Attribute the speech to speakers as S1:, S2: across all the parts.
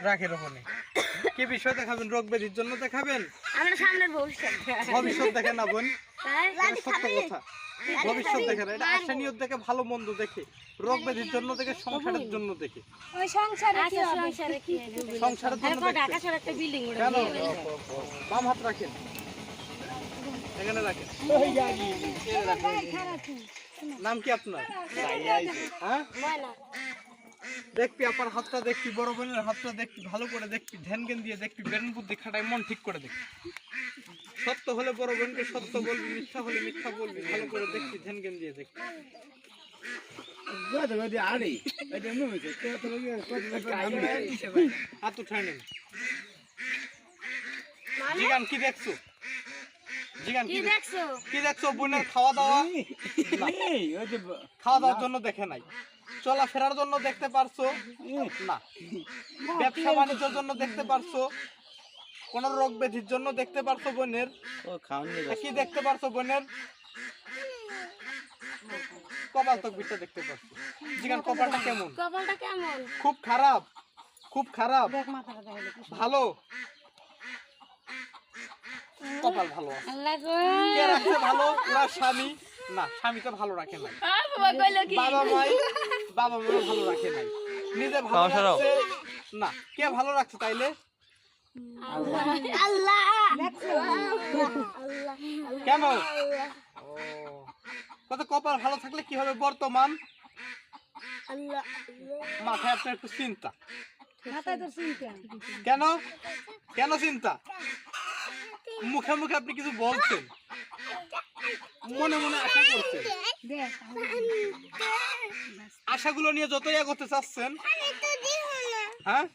S1: রাখের ওখানে কি বিষয় দেখাবেন? রোগ ব্যাধির জন্য দেখাবেন?
S2: আমরা সামনের
S1: ভবিষ্যৎ দেখেন না বোন, সত্য কথা। ভবিষ্যৎ দেখে না, এটা আশানিয়ত দেখে, ভালো মন্দ দেখে, রোগ ব্যাধির জন্য দেখে, সংসারের জন্য দেখে। সংসারের জন্য কেন? বাম হাত রাখেন, এখানে রাখেন। নাম কি আপনার? হ্যাঁ, দেখবি আপনার হাতটা, দেখবি বড় বোনের হাতটা, দেখবি ভালো করে, দেখবি ধ্যান জ্ঞান দিয়ে দেখবি, ব্রেন বুদ্ধি খাটাই মন ঠিক করে দেখবি। সত্য হলে বড় বোনকে সত্য বলবি, মিথ্যা হলে মিথ্যা বলবি, ভালো করে দেখবি, ধ্যান জ্ঞান দিয়ে দেখবি। হাত উঠায় নেন। জিগান কি দেখছো? জিগান কি দেখছো? বোনের খাওয়া দাওয়া, খাওয়া দাওয়ার জন্য দেখে নাই, চলাফেরার জন্য দেখতে পারছো না, ব্যবসা বাণিজ্যের জন্য দেখতে পারছো, কোন রোগ ব্যাধির জন্য দেখতে পারছো বোনের? কি দেখতে পারছো বোনের? কপাল তকবিরটা দেখতে পারছো। জিগান কপালটা কেমন? খুব খারাপ, খুব খারাপ, ভালো? কপাল ভালো আছে। কে রাখছে ভালো? না স্বামী, না স্বামী তো ভালো রাখে নাই, বাবা মাই ভালো রাখে নাই, নিজে ভালো রাখছে না। কে ভালো রাখছে তাইলে? কেন? কত কপাল ভালো থাকলে কি হবে? বর্তমান মাথায় আপনার একটু চিন্তা। কেন? কেন চিন্তা? মুখে মুখে আপনি কিছু বলছেন, মনে মনে আশা করছেন, আশাগুলো নিয়ে যতই এগোতে চাচ্ছেন, হ্যাঁ,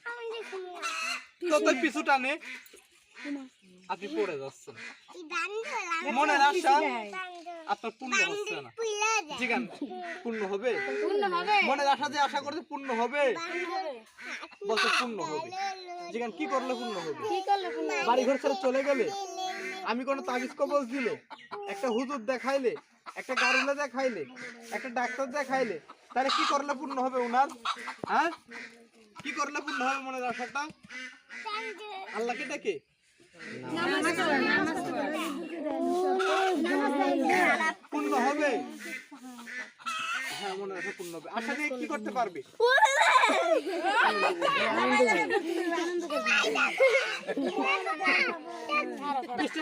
S1: ততই পিছু টানে আপনি পড়ে যাচ্ছেন। মনের আশা আপনার পূর্ণ হচ্ছে না। জিগান পূর্ণ হবে? মনের আশা যে আশা করতে পূর্ণ হবে, বলতে পূর্ণ হবে। জিগান কি করলে পূর্ণ হবে? বাড়ি ঘর ছেড়ে চলে গেলে, আমি কোনো তাবিজ কবজ দিলে, একটা হুজুর দেখাইলে, একটা গারুলে দেখাইলে, একটা ডাক্তার দেখাইলে, তাহলে কি করলে পূর্ণ হবে উনার? হ্যাঁ, কি করলে পূর্ণ হবে মনের আশাটা? আল্লাহকে ডেকে পূর্ণ হবে। হ্যাঁ, মনের আশা পূর্ণ হবে। আশা নিয়ে কি করতে পারবে?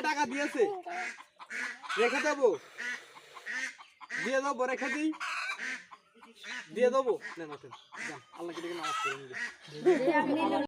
S1: টাকা দিয়েছে, রেখে দেবো, দিয়ে দেবো, রেখে দিই, দিয়ে দেবো। আল্লাহকে ডেকে নামাজ পড়ে